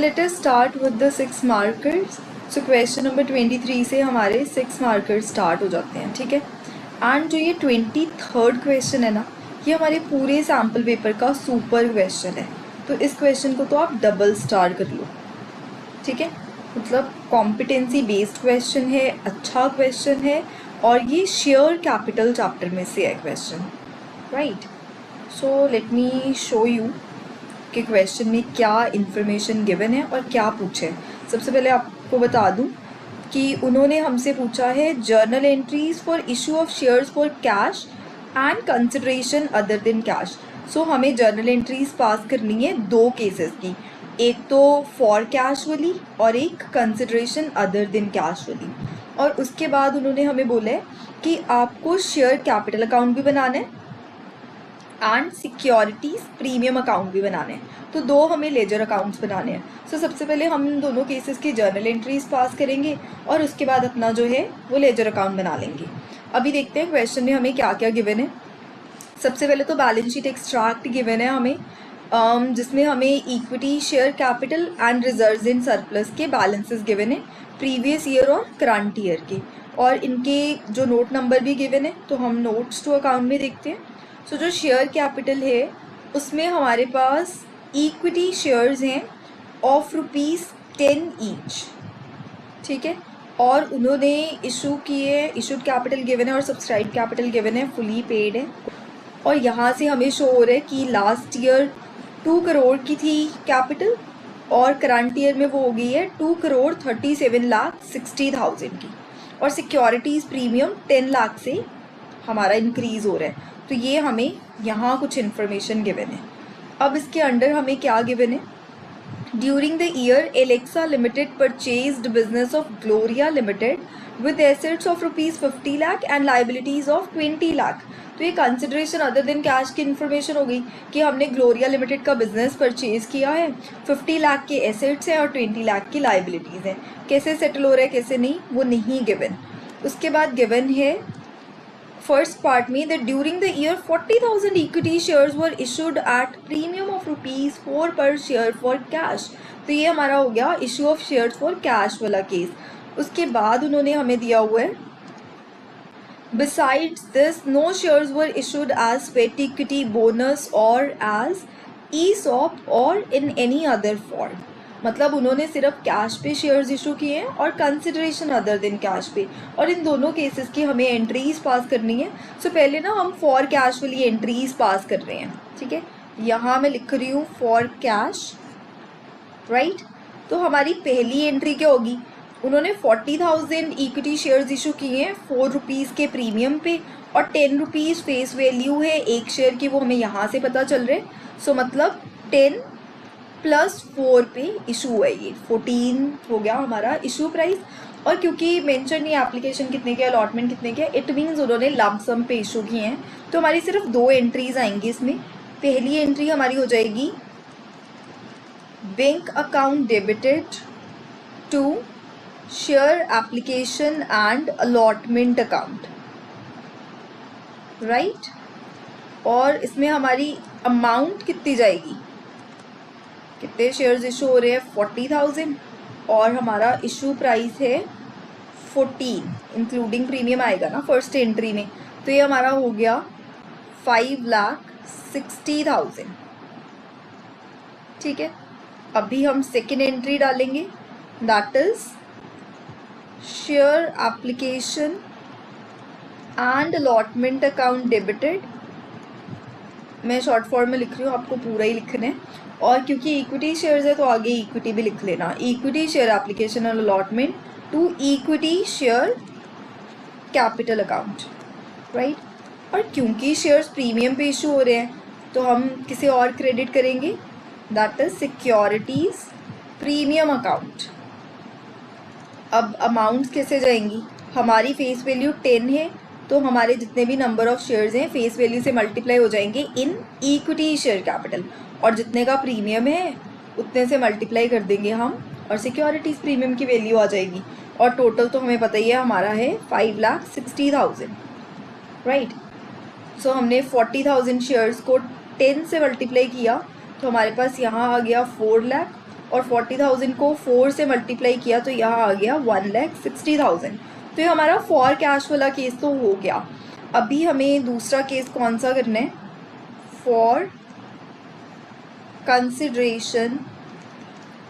let us start with the 6 markers. So question number 23 से हमारे 6 markers start हो जाते हैं, ठीक है। एंड जो ये 23rd क्वेश्चन है ना, ये हमारे पूरे सैम्पल पेपर का सुपर क्वेश्चन है। तो इस क्वेश्चन को तो आप डबल स्टार कर लो, ठीक है। मतलब कॉम्पिटेंसी बेस्ड क्वेश्चन है, अच्छा क्वेश्चन है, और ये शेयर कैपिटल चैप्टर में से है question, right. So let me show you कि क्वेश्चन में क्या इन्फॉर्मेशन गिवन है और क्या पूछे। सबसे पहले आपको बता दूं कि उन्होंने हमसे पूछा है journal entries for issue of shares for cash and consideration other than cash. So हमें जर्नल एंट्रीज पास करनी है दो केसेस की, एक तो फॉर कैश वाली और एक कंसिडरेशन अदर देन कैश वाली। और उसके बाद उन्होंने हमें बोला है कि आपको शेयर कैपिटल अकाउंट भी बनाना है एंड सिक्योरिटीज प्रीमियम अकाउंट भी बनाने हैं। तो दो हमें लेजर अकाउंट्स बनाने हैं। सो सबसे पहले हम इन दोनों केसेस की जर्नल एंट्रीज पास करेंगे और उसके बाद अपना जो है वो लेजर अकाउंट बना लेंगे। अभी देखते हैं क्वेश्चन में हमें क्या क्या गिवन है। सबसे पहले तो बैलेंस शीट एक्सट्रैक्ट गिवन है हमें, जिसमें हमें equity, share capital and reserves in surplus के बैलेंसेस गिवन है प्रीवियस ईयर और करंट ईयर के, और इनके जो नोट नंबर भी गिवन है। तो हम नोट्स टू अकाउंट में देखते हैं। सो जो शेयर कैपिटल है उसमें हमारे पास इक्विटी शेयर्स हैं ऑफ ₹10 ईच, ठीक है। और उन्होंने इशू किए, इशूड कैपिटल गिवन है और सब्सक्राइब कैपिटल गिवन है, फुली पेड है। और यहाँ से हमें शो हो रहा है कि लास्ट ईयर 2 करोड़ की थी कैपिटल और करंट ईयर में वो हो गई है 2,37,60,000 की, और सिक्योरिटीज़ प्रीमियम 10 लाख से हमारा इंक्रीज़ हो रहा है। तो ये हमें यहाँ कुछ इन्फॉर्मेशन गिवन है। अब इसके अंडर हमें क्या गिवन है, during the year Alexa limited purchased business of Gloria limited with assets of ₹50 lakh and liabilities of 20 lakh. तो ये कंसिडरेशन अदर देन कैश की इन्फॉर्मेशन हो गई कि हमने ग्लोरिया लिमिटेड का बिजनेस परचेज किया है, 50 लाख के एसेट्स हैं और 20 लाख की लाइबिलिटीज़ हैं। कैसे सेटल हो रहा है कैसे नहीं वो नहीं गिवन। उसके बाद गिवन है फर्स्ट पार्ट में that during the year 40,000 equity shares were issued at premium of ₹4 पर शेयर फॉर कैश। तो ये हमारा हो गया issue of shares for cash वाला केस। उसके बाद उन्होंने हमें दिया हुआ है Besides this, no shares were issued as sweat equity, bonus or as ESOP or in any other form. मतलब उन्होंने सिर्फ कैश पे शेयर्स इशू किए हैं और कंसिडरेशन अदर देन कैश पे, और इन दोनों केसेस की हमें एंट्रीज पास करनी है। सो पहले ना हम फॉर कैश वाली एंट्रीज पास कर रहे हैं, ठीक है। यहाँ मैं लिख रही हूँ फॉर कैश, राइट। तो हमारी पहली एंट्री क्या होगी, उन्होंने 40,000 इक्विटी शेयर्स इशू किए हैं ₹4 के प्रीमियम पे, और ₹10 फेस वैल्यू है एक शेयर की, वो हमें यहाँ से पता चल रहा है। सो मतलब 10 + 4 पे इशू हुआ है, ये 14 हो गया हमारा इशू प्राइस। और क्योंकि मेंशन नहीं एप्लीकेशन कितने के, अलॉटमेंट कितने के, इट मीन्स उन्होंने लंप सम पे इशू किए हैं। तो हमारी सिर्फ 2 एंट्रीज आएंगी इसमें। पहली एंट्री हमारी हो जाएगी bank account debited to share application and allotment account, right. और इसमें हमारी अमाउंट कितनी जाएगी, कितने शेयर्स इशू हो रहे हैं 40,000, और हमारा इशू प्राइस है 14, इंक्लूडिंग प्रीमियम आएगा ना फर्स्ट एंट्री में। तो ये हमारा हो गया 5,60,000, ठीक है। अभी हम सेकेंड एंट्री डालेंगे, that is share application and allotment account debited. मैं शॉर्ट फॉर्म में लिख रही हूँ, आपको पूरा ही लिखना है। और क्योंकि इक्विटी शेयर्स है तो आगे इक्विटी भी लिख लेना, इक्विटी शेयर एप्लीकेशन और allotment to equity share capital account, right. और क्योंकि शेयर्स प्रीमियम पे इशू हो रहे हैं तो हम किसे और क्रेडिट करेंगे, that is securities premium account. अब अमाउंट्स कैसे जाएंगी, हमारी फेस वैल्यू 10 है, तो हमारे जितने भी नंबर ऑफ शेयर्स हैं फेस वैल्यू से मल्टीप्लाई हो जाएंगे इन इक्विटी शेयर कैपिटल, और जितने का प्रीमियम है उतने से मल्टीप्लाई कर देंगे हम, और सिक्योरिटीज़ प्रीमियम की वैल्यू आ जाएगी। और टोटल तो हमें पता ही है हमारा है 5,60,000, राइट। सो हमने 40,000 शेयर्स को 10 से मल्टीप्लाई किया तो हमारे पास यहाँ आ गया 4 लाख, और 40,000 को 4 से मल्टीप्लाई किया तो यहाँ आ गया 1,60,000। तो ये हमारा फॉर कैश वाला केस तो हो गया। अभी हमें दूसरा केस कौन सा करना है, for consideration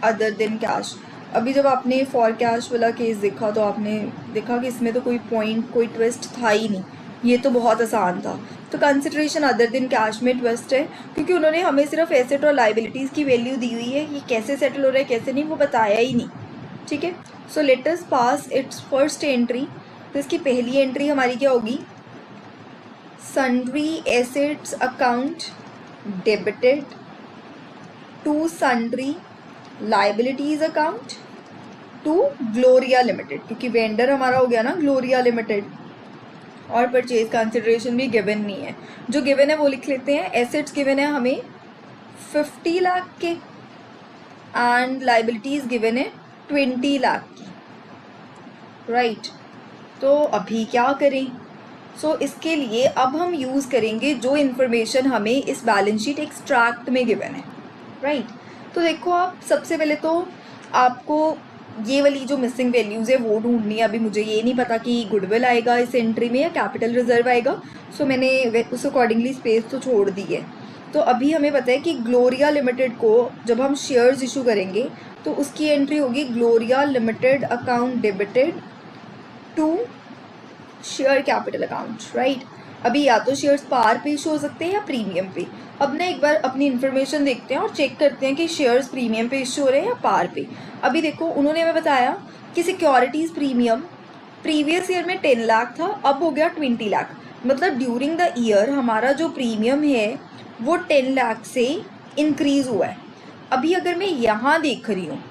other than cash. अभी जब आपने फॉर कैश वाला केस देखा तो आपने देखा कि इसमें तो कोई पॉइंट, कोई ट्विस्ट था ही नहीं, ये तो बहुत आसान था। तो कंसिडरेशन अदर देन कैश में ट्विस्ट है, क्योंकि उन्होंने हमें सिर्फ एसेट और लाइबिलिटीज़ की वैल्यू दी हुई है, ये कैसे सेटल हो रहा है कैसे नहीं वो बताया ही नहीं। ठीक है, so let us pass its first entry. तो इसकी पहली एंट्री हमारी क्या होगी, sundry assets account debited to sundry liabilities account to Gloria limited, क्योंकि वेंडर हमारा हो गया ना ग्लोरिया लिमिटेड, और परचेज कंसिडरेशन भी गिवन नहीं है। जो गिवन है वो लिख लेते हैं। एसेट्स गिवन है हमें 50 लाख के एंड लाइबिलिटीज गिवन है 20 लाख की, राइट। तो अभी क्या करें, सो इसके लिए अब हम यूज़ करेंगे जो इन्फॉर्मेशन हमें इस बैलेंस शीट एक्सट्रैक्ट में गिवन है, राइट। तो देखो आप सबसे पहले तो आपको ये वाली जो मिसिंग वैल्यूज़ है वो ढूंढनी है। अभी मुझे ये नहीं पता कि गुडविल आएगा इस एंट्री में या कैपिटल रिजर्व आएगा, सो मैंने उस अकॉर्डिंगली स्पेस तो छोड़ दी है। तो अभी हमें पता है कि ग्लोरिया लिमिटेड को जब हम शेयर्स इशू करेंगे तो उसकी एंट्री होगी Gloria limited account debited to share capital account, right. अभी या तो शेयर्स पार पे इशू हो सकते हैं या प्रीमियम पे। अब ना एक बार अपनी इन्फॉर्मेशन देखते हैं और चेक करते हैं कि शेयर्स प्रीमियम पे इशू हो रहे हैं या पार पे। अभी देखो उन्होंने हमें बताया कि सिक्योरिटीज़ प्रीमियम प्रीवियस ईयर में 10 लाख था, अब हो गया 20 लाख। मतलब ड्यूरिंग द ईयर हमारा जो प्रीमियम है वो 10 लाख से इंक्रीज़ हुआ है। अभी अगर मैं यहाँ देख रही हूँ,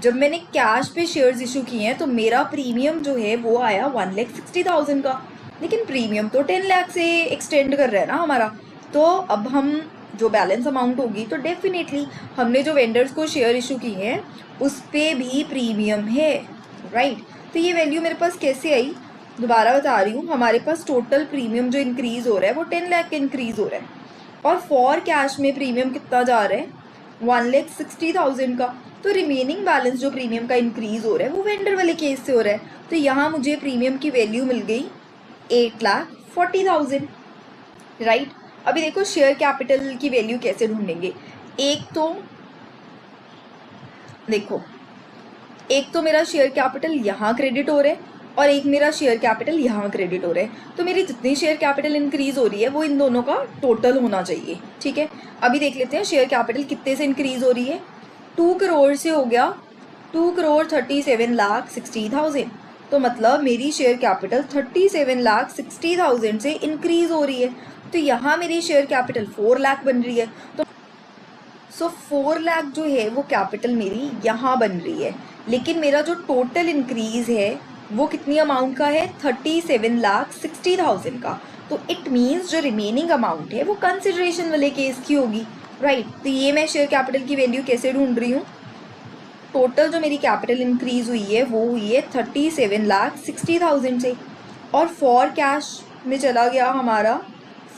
जब मैंने कैश पे शेयर्स इशू किए हैं तो मेरा प्रीमियम जो है वो आया 1,60,000 का, लेकिन प्रीमियम तो 10 लाख से एक्सटेंड कर रहा है ना हमारा। तो अब हम जो बैलेंस अमाउंट होगी तो डेफिनेटली हमने जो वेंडर्स को शेयर इशू किए हैं उस पर भी प्रीमियम है, राइट। तो ये वैल्यू मेरे पास कैसे आई, दोबारा बता रही हूँ, हमारे पास टोटल प्रीमियम जो इंक्रीज़ हो रहा है वो 10 लाख का इंक्रीज़ हो रहा है, और फॉर कैश में प्रीमियम कितना जा रहा है 1,60,000 का। तो रिमेनिंग बैलेंस जो प्रीमियम का इंक्रीज़ हो रहा है वो वेंडर वाले केस से हो रहा है। तो यहाँ मुझे प्रीमियम की वैल्यू मिल गई 8,40,000, राइट। अभी देखो शेयर कैपिटल की वैल्यू कैसे ढूंढेंगे। एक तो मेरा शेयर कैपिटल यहाँ क्रेडिट हो रहा है और एक मेरा शेयर कैपिटल यहाँ क्रेडिट हो रहा है। तो मेरी जितनी शेयर कैपिटल इंक्रीज हो रही है वो इन दोनों का टोटल होना चाहिए, ठीक है। अभी देख लेते हैं शेयर कैपिटल कितने से इंक्रीज हो रही है। 2 करोड़ से हो गया 2,37,60,000। तो मतलब मेरी शेयर कैपिटल 37,60,000 से इंक्रीज हो रही है। तो यहाँ मेरी शेयर कैपिटल 4 लाख बन रही है। तो 4 लाख जो है वो कैपिटल मेरी यहाँ बन रही है, लेकिन मेरा जो टोटल इंक्रीज है वो कितनी अमाउंट का है 37,60,000 का। तो इट मीन्स जो रिमेनिंग अमाउंट है वो कंसिडरेशन वाले केस की होगी, राइट। तो ये मैं शेयर कैपिटल की वैल्यू कैसे ढूंढ रही हूँ, टोटल जो मेरी कैपिटल इंक्रीज हुई है वो हुई है 37,60,000 से, और फॉर कैश में चला गया हमारा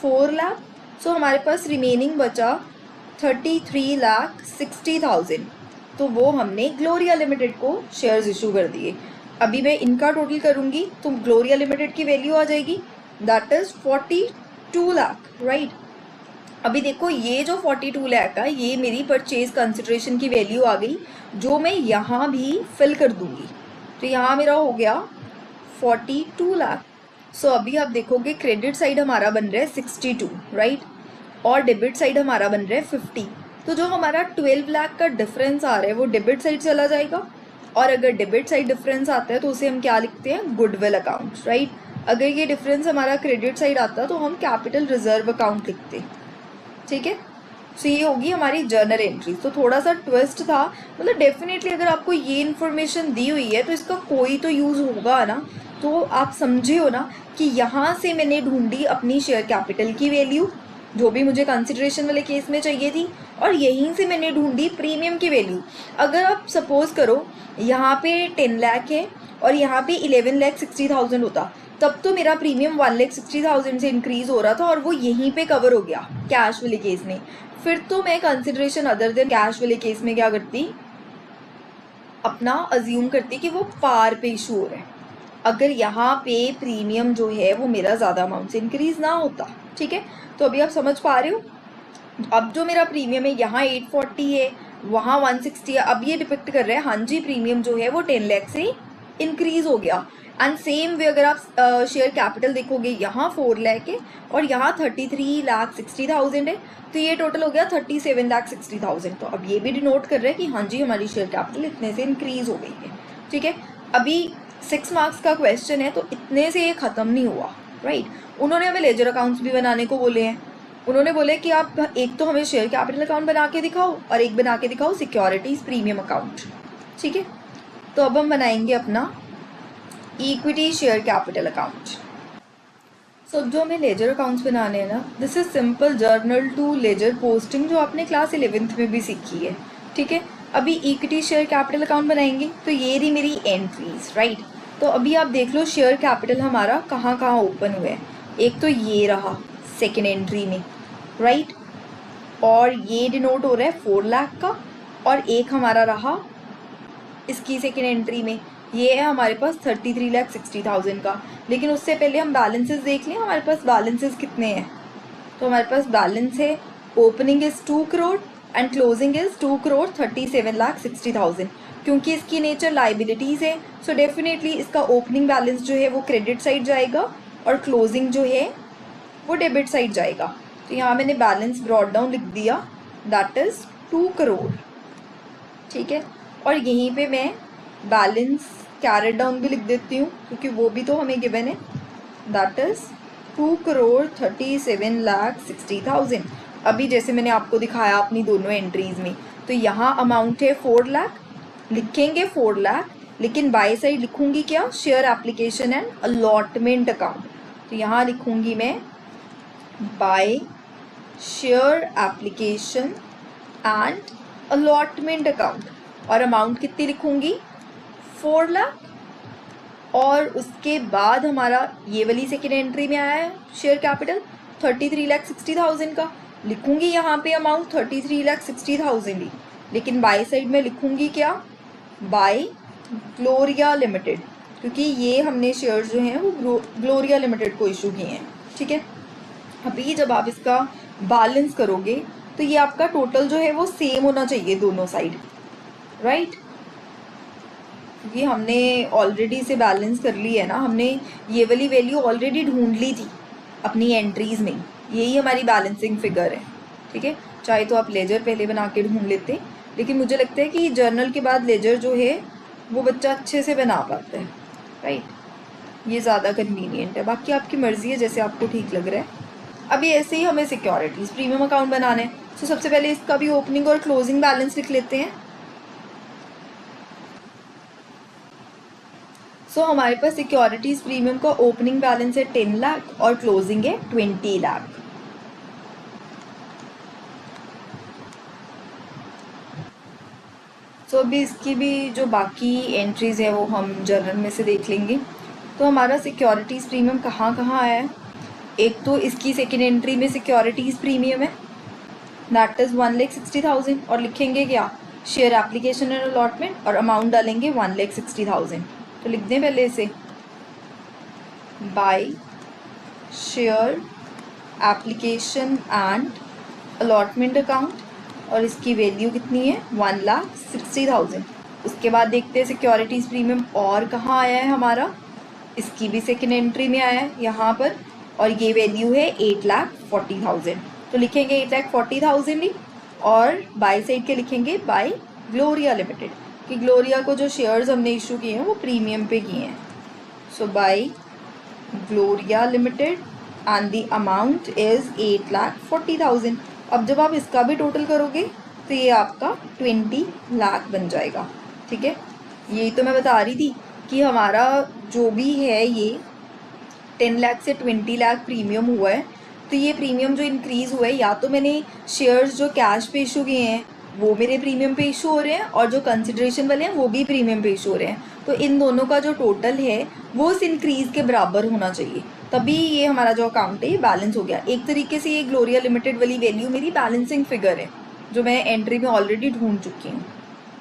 4 लाख। सो हमारे पास रिमेनिंग बचा 33,60,000। तो वो हमने ग्लोरिया लिमिटेड को शेयर्स इशू कर दिए। अभी मैं इनका टोटल करूँगी तो ग्लोरिया लिमिटेड की वैल्यू आ जाएगी, दैट इज़ 42 लाख, राइट। अभी देखो ये जो 42 लाख का ये मेरी परचेज कंसिडरेशन की वैल्यू आ गई, जो मैं यहाँ भी फिल कर दूँगी। तो यहाँ मेरा हो गया 42 लाख। सो अभी आप देखोगे क्रेडिट साइड हमारा बन रहा है 62, राइट, और डेबिट साइड हमारा बन रहा है 50। तो जो हमारा 12 लाख का डिफरेंस आ रहा है वो डेबिट साइड चला जाएगा, और अगर डेबिट साइड डिफरेंस आता है तो उसे हम क्या लिखते हैं, गुडविल अकाउंट, राइट। अगर ये डिफरेंस हमारा क्रेडिट साइड आता तो हम कैपिटल रिजर्व अकाउंट लिखते, ठीक है। सो ये होगी हमारी जर्नल एंट्री। तो थोड़ा सा ट्विस्ट था, मतलब डेफिनेटली अगर आपको ये इन्फॉर्मेशन दी हुई है तो इसका कोई तो यूज़ होगा ना। तो आप समझे हो ना कि यहाँ से मैंने ढूंढी अपनी शेयर कैपिटल की वैल्यू जो भी मुझे कंसिडरेशन वाले केस में चाहिए थी, और यहीं से मैंने ढूंढी प्रीमियम की वैल्यू। अगर आप सपोज़ करो यहाँ पे 10 लाख है और यहाँ पे 11,60,000 होता तब तो मेरा प्रीमियम 1,60,000 से इंक्रीज हो रहा था और वो यहीं पे कवर हो गया कैश वाले केस में। फिर तो मैं कंसिडरेशन अदर देन कैश वाले केस में क्या करती, अपना अज्यूम करती कि वो पार पे इशू हो रहा है, अगर यहाँ पे प्रीमियम जो है वो मेरा ज़्यादा अमाउंट से इंक्रीज ना होता। ठीक है, तो अभी आप समझ पा रहे हो। अब जो मेरा प्रीमियम है यहाँ 840 है, वहाँ 160 है, अब ये डिपेक्ट कर रहा है हाँ जी प्रीमियम जो है वो 10 लाख से इंक्रीज हो गया। एंड सेम वे अगर आप शेयर कैपिटल देखोगे, यहाँ 4 लाख है और यहाँ 33,60,000 है, तो ये टोटल हो गया 37,60,000। तो अब ये भी डिनोट कर रहा है कि हाँ जी हमारी शेयर कैपिटल इतने से इंक्रीज हो गई है। ठीक है, अभी 6 मार्क्स का क्वेश्चन है तो इतने से ये ख़त्म नहीं हुआ, राइट। उन्होंने हमें लेजर अकाउंट्स भी बनाने को बोले हैं। उन्होंने बोले कि आप एक तो हमें शेयर कैपिटल अकाउंट बना के दिखाओ और एक बना के दिखाओ सिक्योरिटीज़ प्रीमियम अकाउंट। ठीक है, तो अब हम बनाएंगे अपना equity share capital account. So जो हमें लेजर अकाउंट्स बनाने हैं ना, this is simple journal to ledger posting जो आपने क्लास 11th में भी सीखी है। ठीक है, अभी इक्विटी शेयर कैपिटल अकाउंट बनाएंगे तो ये रही मेरी एंट्रीज, राइट। तो अभी आप देख लो शेयर कैपिटल हमारा कहाँ कहाँ ओपन हुआ है। एक तो ये रहा सेकेंड एंट्री में, राइट, और ये डिनोट हो रहा है 4 लाख का, और एक हमारा रहा इसकी सेकेंड एंट्री में, ये है हमारे पास 33,60,000 का। लेकिन उससे पहले हम बैलेंसेस देख लें, हमारे पास बैलेंसेस कितने हैं। तो हमारे पास बैलेंस है opening is 2 crore and closing is 2,37,60,000। क्योंकि इसकी नेचर लाइबिलिटीज़ है, सो डेफिनेटली इसका ओपनिंग बैलेंस जो है वो क्रेडिट साइड जाएगा और क्लोजिंग जो है वो डेबिट साइड जाएगा। तो यहाँ मैंने बैलेंस ब्रॉट डाउन लिख दिया, दैट इज़ 2 करोड़। ठीक है, और यहीं पे मैं बैलेंस कैरेट डाउन भी लिख देती हूँ क्योंकि वो भी तो हमें गिवन है, दैट इज़ 2,37,60,000। अभी जैसे मैंने आपको दिखाया अपनी दोनों एंट्रीज में, तो यहाँ अमाउंट है 4 लाख, लिखेंगे 4 लाख, लेकिन बाय साइड लिखूंगी क्या, share application and allotment account. तो यहाँ लिखूंगी मैं by share application and allotment account, और अमाउंट कितनी लिखूंगी 4 लाख। और उसके बाद हमारा ये वाली सेकेंड एंट्री में आया है शेयर कैपिटल 33,60,000 का, लिखूंगी यहाँ पे अमाउंट 33,60,000 ही, लेकिन बाय साइड में लिखूंगी क्या, बाय ग्लोरिया लिमिटेड, क्योंकि ये हमने शेयर जो हैं वो ग्लोरिया लिमिटेड को इशू किए हैं। ठीक है, अभी जब आप इसका बैलेंस करोगे तो ये आपका टोटल जो है वो सेम होना चाहिए दोनों साइड, राइट। ये हमने ऑलरेडी इसे बैलेंस कर ली है ना, हमने ये वाली वैल्यू ऑलरेडी ढूंढ ली थी अपनी एंट्रीज में, यही हमारी बैलेंसिंग फिगर है। ठीक है, चाहे तो आप लेजर पहले बना के ढूंढ लेते, लेकिन मुझे लगता है कि जर्नल के बाद लेजर जो है वो बच्चा अच्छे से बना पाता है, राइट, ये ज़्यादा कन्वीनियंट है। बाकी आपकी मर्ज़ी है, जैसे आपको ठीक लग रहा है। अभी ऐसे ही हमें सिक्योरिटीज़ प्रीमियम अकाउंट बनाना है, तो सबसे पहले इसका भी ओपनिंग और क्लोजिंग बैलेंस लिख लेते हैं। सो हमारे पास सिक्योरिटीज़ प्रीमियम का ओपनिंग बैलेंस है 10 लाख और क्लोजिंग है 20 लाख। सो अभी इसकी भी जो बाकी एंट्रीज़ है वो हम जर्नल में से देख लेंगे। तो हमारा सिक्योरिटीज़ प्रीमियम कहाँ कहाँ आया है, एक तो इसकी सेकेंड एंट्री में सिक्योरिटीज़ प्रीमियम है, दैट इज़ 1,60,000, और लिखेंगे क्या, शेयर एप्लीकेशन एंड अलॉटमेंट, और अमाउंट डालेंगे 1,60,000। तो लिख दें पहले इसे, by share application and allotment account, और इसकी वैल्यू कितनी है 1,60,000। उसके बाद देखते हैं सिक्योरिटीज़ प्रीमियम और कहाँ आया है हमारा, इसकी भी सेकेंड एंट्री में आया है यहाँ पर, और ये वैल्यू है 8,40,000। तो लिखेंगे 8,40,000 ही, और बाय साइड के लिखेंगे बाय ग्लोरिया लिमिटेड, कि ग्लोरिया को जो शेयर्स हमने इशू किए हैं वो प्रीमियम पे किए हैं। So by Gloria limited and the amount is 8,40,000। अब जब आप इसका भी टोटल करोगे तो ये आपका 20 लाख बन जाएगा। ठीक है, यही तो मैं बता रही थी कि हमारा जो भी है ये 10 लाख से 20 लाख प्रीमियम हुआ है, तो ये प्रीमियम जो इंक्रीज़ हुआ है, या तो मैंने शेयर्स जो कैश पे इशू किए हैं वो मेरे प्रीमियम पे इशू हो रहे हैं, और जो कंसिडरेशन वाले हैं वो भी प्रीमियम पे इशू हो रहे हैं। तो इन दोनों का जो टोटल है वो उस इंक्रीज के बराबर होना चाहिए, तभी ये हमारा जो अकाउंट है ये बैलेंस हो गया। एक तरीके से ये ग्लोरिया लिमिटेड वाली वैल्यू मेरी बैलेंसिंग फिगर है जो मैं एंट्री में ऑलरेडी ढूंढ चुकी हूँ।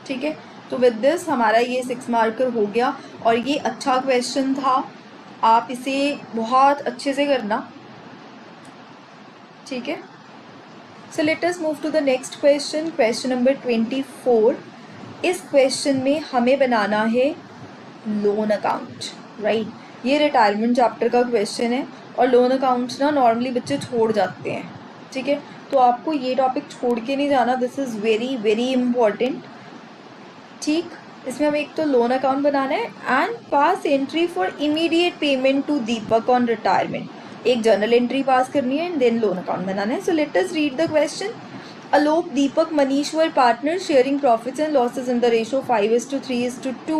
ठीक है, तो विद दिस हमारा ये 6 मार्कर हो गया और ये अच्छा क्वेश्चन था, आप इसे बहुत अच्छे से करना। ठीक है, so let us move to the next question, question number 24। इस क्वेश्चन में हमें बनाना है लोन अकाउंट, राइट। ये रिटायरमेंट चैप्टर का क्वेश्चन है और लोन अकाउंट्स ना नॉर्मली बच्चे छोड़ जाते हैं। ठीक है, तो आपको ये टॉपिक छोड़ के नहीं जाना, this is very very important. ठीक, इसमें हमें एक तो लोन अकाउंट बनाना है and pass entry for immediate payment to Deepak on retirement, एक जर्नल एंट्री पास करनी है एंड देन लोन अकाउंट बनाना है। So let us read the question. Alok, Deepak, Manish were partners sharing profits and losses in the ratio 5:3:2.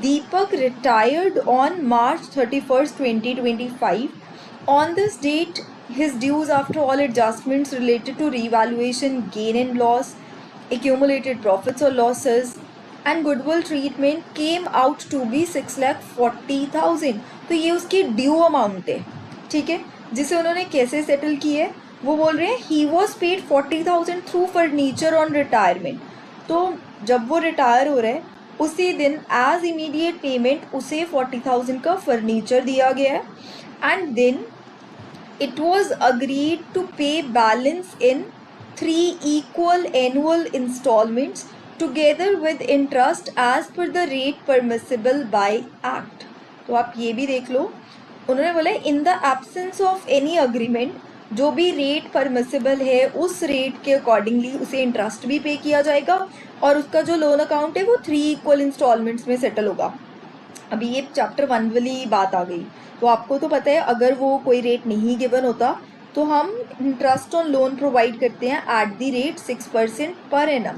Deepak retired on March 31st, 2025. On this date, his dues after all adjustments related to revaluation, gain and loss, accumulated profits or losses, and goodwill treatment came out to be 6,40,000. तो ये उसकी due amount है। ठीक है, जिसे उन्होंने कैसे settle की है वो बोल रहे हैं he was paid 40,000 through furniture on retirement. तो जब वो रिटायर हो रहे हैं उसी दिन एज इमीडिएट पेमेंट उसे 40,000 का फर्नीचर दिया गया है and then it was agreed to pay balance in 3 equal annual installments together with interest as per the rate permissible by act। तो आप ये भी देख लो, उन्होंने बोला in the absence of any agreement, जो भी रेट परमिसिबल है उस रेट के अकॉर्डिंगली उसे इंटरेस्ट भी पे किया जाएगा और उसका जो लोन अकाउंट है वो 3 इक्वल इंस्टॉलमेंट्स में सेटल होगा। अभी ये चैप्टर 1 वाली बात आ गई, तो आपको तो पता है अगर वो कोई रेट नहीं गिवन होता तो हम इंटरेस्ट ऑन लोन प्रोवाइड करते हैं at the rate 6% per annum.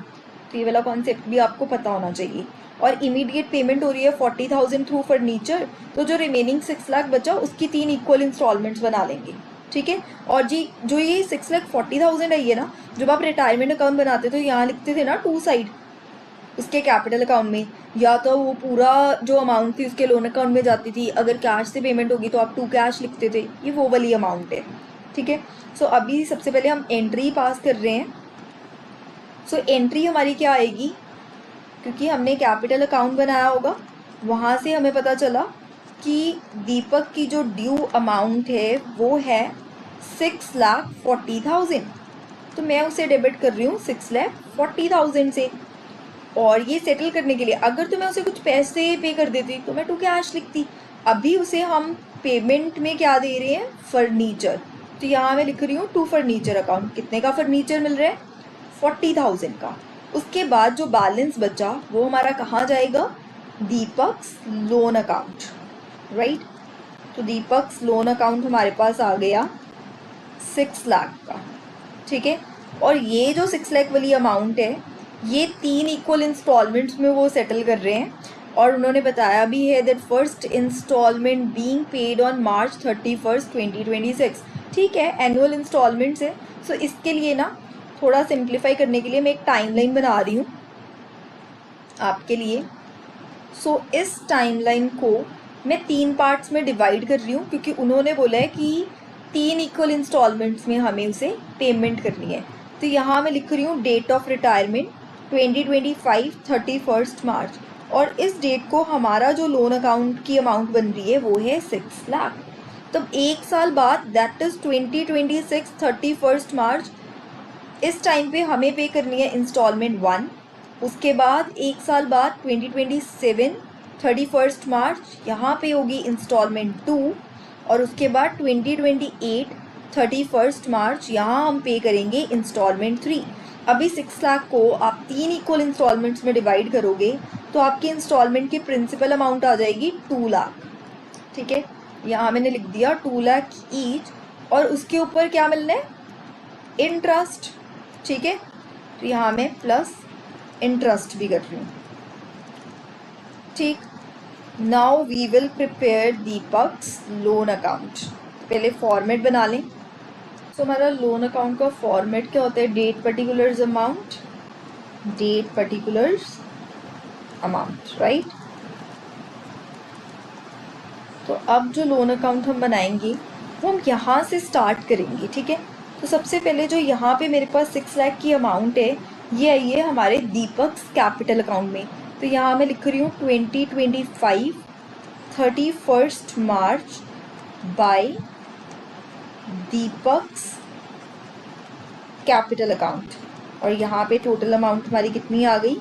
तो ये वाला कॉन्सेप्ट भी आपको पता होना चाहिए। और इमीडिएट पेमेंट हो रही है 40,000 थ्रू फर्नीचर, तो जो रिमेनिंग 6 लाख बचा उसकी 3 इक्वल इंस्टॉलमेंट्स बना लेंगे। ठीक है, और जी जो ये 6,40,000 है ये ना, जब आप रिटायरमेंट अकाउंट बनाते तो यहाँ लिखते थे ना 2 साइड उसके कैपिटल अकाउंट में, या तो वो पूरा जो अमाउंट थी उसके लोन अकाउंट में जाती थी, अगर कैश से पेमेंट होगी तो आप 2 कैश लिखते थे, ये वो वाली अमाउंट है। ठीक है, सो अभी सबसे पहले हम एंट्री पास कर रहे हैं। सो एंट्री हमारी क्या आएगी, क्योंकि हमने कैपिटल अकाउंट बनाया होगा वहाँ से हमें पता चला कि दीपक की जो ड्यू अमाउंट है वो है 6,40,000, तो मैं उसे डेबिट कर रही हूँ 6,40,000 से। और ये सेटल करने के लिए अगर तो मैं उसे कुछ पैसे पे कर देती तो मैं 2 कैश लिखती, अभी उसे हम पेमेंट में क्या दे रहे हैं, फर्नीचर। तो यहाँ मैं लिख रही हूँ 2 फर्नीचर अकाउंट, कितने का फर्नीचर मिल रहा है, 40,000 का। उसके बाद जो बैलेंस बचा वो हमारा कहाँ जाएगा, दीपक्स लोन अकाउंट, राइट। तो दीपक्स लोन अकाउंट हमारे पास आ गया 6 लाख का। ठीक है, और ये जो 6 लाख वाली अमाउंट है ये 3 इक्वल इंस्टॉलमेंट्स में वो सेटल कर रहे हैं और उन्होंने बताया भी है that first instalment being paid on March 31st, 2026। ठीक है, एनुअल इंस्टॉलमेंट्स है। सो इसके लिए ना थोड़ा सिंप्लीफाई करने के लिए मैं एक टाइमलाइन बना रही हूँ आपके लिए। सो इस टाइमलाइन को मैं 3 पार्ट्स में डिवाइड कर रही हूँ क्योंकि उन्होंने बोला है कि 3 इक्वल इंस्टॉलमेंट्स में हमें उसे पेमेंट करनी है। तो यहाँ मैं लिख रही हूँ डेट ऑफ रिटायरमेंट 2025 31 मार्च, और इस डेट को हमारा जो लोन अकाउंट की अमाउंट बन रही है वो है 6 लाख। तब 1 साल बाद दैट इज़ 2026 31 मार्च, इस टाइम पे हमें पे करनी है इंस्टॉलमेंट 1। उसके बाद 1 साल बाद 2027 31 मार्च यहाँ पे होगी इंस्टॉलमेंट 2, और उसके बाद 2028 31 मार्च यहाँ हम पे करेंगे इंस्टॉलमेंट 3। अभी 6 लाख को आप 3 इक्वल इंस्टॉलमेंट्स में डिवाइड करोगे तो आपकी इंस्टॉलमेंट की प्रिंसिपल अमाउंट आ जाएगी 2 लाख। ठीक है, यहाँ मैंने लिख दिया 2 लाख ईच, और उसके ऊपर क्या मिलना है, इंटरेस्ट। ठीक है, तो यहाँ मैं प्लस इंटरेस्ट भी कर रही हूँ। ठीक, now we will prepare Deepak's loan account. पहले फॉर्मेट बना लें। तो हमारा लोन अकाउंट का फॉर्मेट क्या होता है, date particulars amount, date particulars amount, right. तो अब जो लोन अकाउंट हम बनाएंगे वो हम यहाँ से स्टार्ट करेंगे, ठीक है। तो सबसे पहले जो यहाँ पे मेरे पास 6 लाख की अमाउंट है, ये आई है हमारे दीपक कैपिटल अकाउंट में। तो यहाँ मैं लिख रही हूँ 2025 31 मार्च बाय दीपक्स कैपिटल अकाउंट। और यहाँ पे टोटल अमाउंट हमारी कितनी आ गई,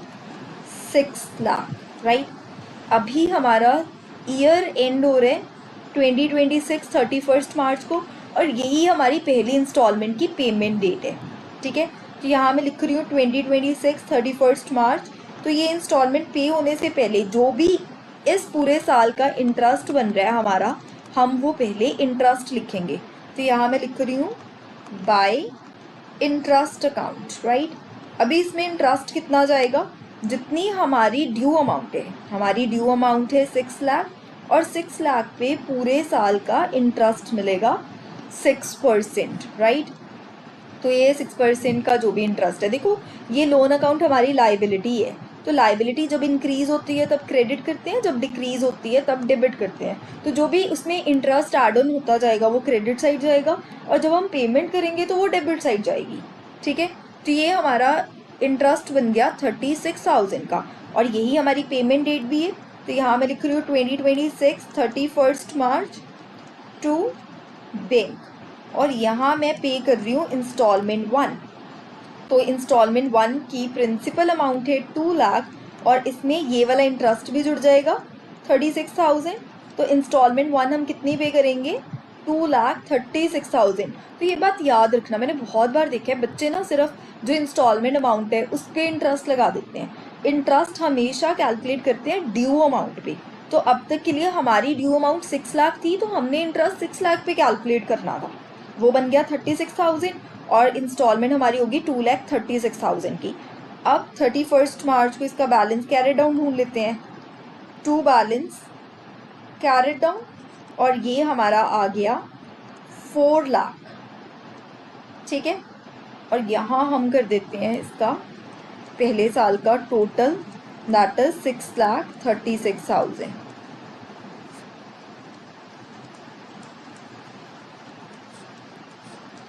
6 लाख, राइट। अभी हमारा ईयर एंड हो रहा है 2026 31 मार्च को, और यही हमारी पहली इंस्टॉलमेंट की पेमेंट डेट है, ठीक है। तो यहाँ मैं लिख रही हूँ 2026 31 मार्च। तो ये इंस्टॉलमेंट पे होने से पहले जो भी इस पूरे साल का इंटरेस्ट बन रहा है हमारा, हम वो पहले इंटरेस्ट लिखेंगे। तो यहाँ मैं लिख रही हूँ बाय इंटरेस्ट अकाउंट, राइट। अभी इसमें इंटरेस्ट कितना जाएगा, जितनी हमारी ड्यू अमाउंट है, हमारी ड्यू अमाउंट है 6 लाख, और 6 लाख पे पूरे साल का इंटरेस्ट मिलेगा 6%, राइट। तो ये 6% का जो भी इंटरेस्ट है, देखो ये लोन अकाउंट हमारी लाइबिलिटी है। तो लाइबिलिटी जब इंक्रीज होती है तब क्रेडिट करते हैं, जब डिक्रीज होती है तब डेबिट करते हैं। तो जो भी उसमें इंटरेस्ट एड ऑन होता जाएगा वो क्रेडिट साइड जाएगा, और जब हम पेमेंट करेंगे तो वो डेबिट साइड जाएगी, ठीक है। तो ये हमारा इंटरेस्ट बन गया 36,000 का, और यही हमारी पेमेंट डेट भी है। तो यहाँ मैं लिख रही हूँ 2026 31 मार्च टू बैंक, और यहाँ मैं पे कर रही हूँ इंस्टॉलमेंट 1। तो इंस्टॉलमेंट 1 की प्रिंसिपल अमाउंट है 2 लाख, और इसमें ये वाला इंटरेस्ट भी जुड़ जाएगा 36,000। तो इंस्टॉलमेंट 1 हम कितनी पे करेंगे, 2,36,000। तो ये बात याद रखना, मैंने बहुत बार देखा है बच्चे ना सिर्फ जो इंस्टॉलमेंट अमाउंट है उस पर इंटरेस्ट लगा देते हैं। इंटरेस्ट हमेशा कैलकुलेट करते हैं ड्यू अमाउंट पे। तो अब तक के लिए हमारी ड्यू अमाउंट 6 लाख थी, तो हमने इंटरेस्ट 6 लाख पे कैलकुलेट करना था, वो बन गया 36,000, और इंस्टॉलमेंट हमारी होगी 2,36,000 की। अब 31 मार्च को इसका बैलेंस कैरेट डाउन ढूंढ लेते हैं, टू बैलेंस कैरेट डाउन, और ये हमारा आ गया 4 लाख, ठीक है। और यहाँ हम कर देते हैं इसका पहले साल का टोटल, दैट इज 6,36,000,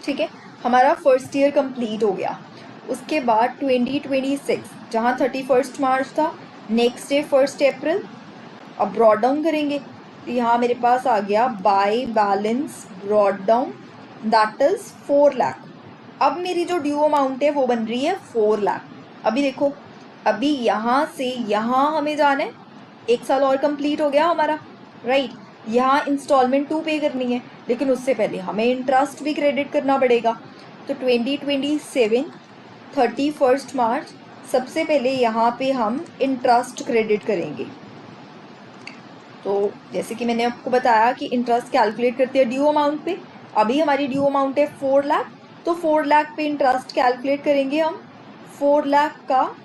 ठीक है। हमारा फर्स्ट ईयर कंप्लीट हो गया। उसके बाद 2026 जहाँ 31 मार्च था, नेक्स्ट डे 1 अप्रैल, अब ब्रॉड डाउन करेंगे। तो यहाँ मेरे पास आ गया by balance brought down, that is 4 lakh. अब मेरी जो ड्यू अमाउंट है वो बन रही है 4 लाख। अभी देखो, अभी यहाँ से यहाँ हमें जाना है, 1 साल और कंप्लीट हो गया हमारा, राइट। यहाँ इंस्टॉलमेंट 2 पे करनी है, लेकिन उससे पहले हमें इंटरेस्ट भी क्रेडिट करना पड़ेगा। तो 2027 31 मार्च सबसे पहले यहाँ पे हम इंटरेस्ट क्रेडिट करेंगे। तो जैसे कि मैंने आपको बताया कि इंटरेस्ट कैलकुलेट करते हैं ड्यू अमाउंट पे। अभी हमारी ड्यू अमाउंट है 4 लाख, तो 4 लाख पे इंटरेस्ट कैलकुलेट करेंगे हम, 4 लाख का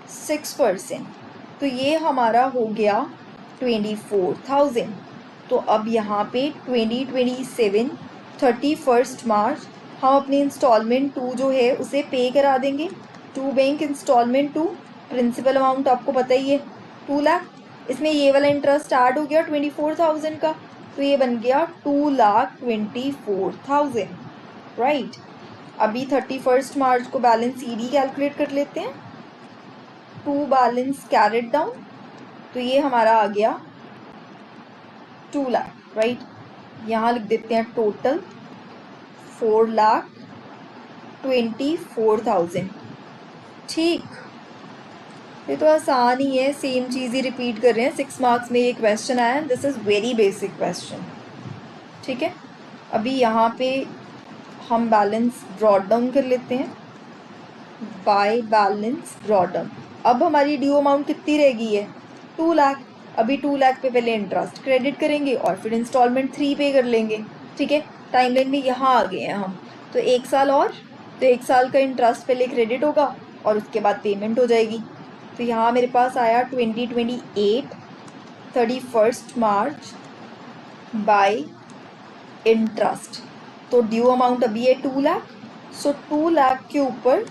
6%। तो ये हमारा हो गया 24,000। तो अब यहाँ पे 2027 31 मार्च हम अपनी इंस्टॉलमेंट 2 जो है उसे पे करा देंगे to bank installment 2। Principal amount आपको पता ही है 2 लाख, इसमें ये वाला इंटरेस्ट ऐड हो गया 24,000 का, तो ये बन गया 2,24,000, राइट। अभी 31 मार्च को बैलेंस CD कैलकुलेट कर लेते हैं, टू बैलेंस कैरेट डाउन, तो ये हमारा आ गया 2 लाख, राइट। यहाँ लिख देते हैं टोटल 4,24,000, ठीक। ये तो आसान ही है, सेम चीज़ ही रिपीट कर रहे हैं। 6 मार्क्स में ये क्वेश्चन आया है, this is very basic question, ठीक है। अभी यहाँ पे हम बैलेंस ब्रॉड डाउन कर लेते हैं, बाय बैलेंस ब्रॉड डाउन। अब हमारी ड्यू अमाउंट कितनी रह गई है, 2 लाख। अभी 2 लाख पे पहले इंटरेस्ट क्रेडिट करेंगे और फिर इंस्टॉलमेंट 3 पे कर लेंगे, ठीक है। टाइमलाइन में यहाँ आ गए हैं हम, तो 1 साल और, तो 1 साल का इंटरेस्ट पहले क्रेडिट होगा और उसके बाद पेमेंट हो जाएगी। तो यहाँ मेरे पास आया 2028 31 मार्च बाय इंटरेस्ट। तो ड्यू अमाउंट अभी है 2 लाख, सो 2 लाख के ऊपर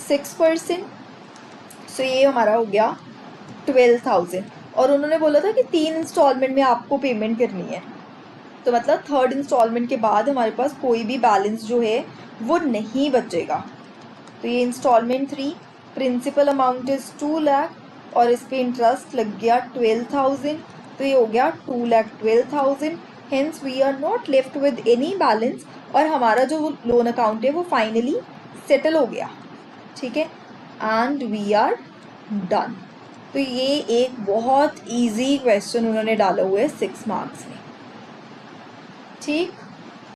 6%, सो ये हमारा हो गया 12,000। और उन्होंने बोला था कि 3 इंस्टॉलमेंट में आपको पेमेंट करनी है, तो मतलब थर्ड इंस्टॉलमेंट के बाद हमारे पास कोई भी बैलेंस जो है वो नहीं बचेगा। तो ये installment 3, principal amount is 2 lakh और इस पर इंटरेस्ट लग गया 12,000, तो ये हो गया 2,12,000। Hence we are not left with any balance और हमारा जो लोन अकाउंट है वो फाइनली सेटल हो गया, ठीक है, एंड वी आर डन। तो ये एक बहुत इजी क्वेश्चन उन्होंने डाला हुआ है 6 मार्क्स में, ठीक।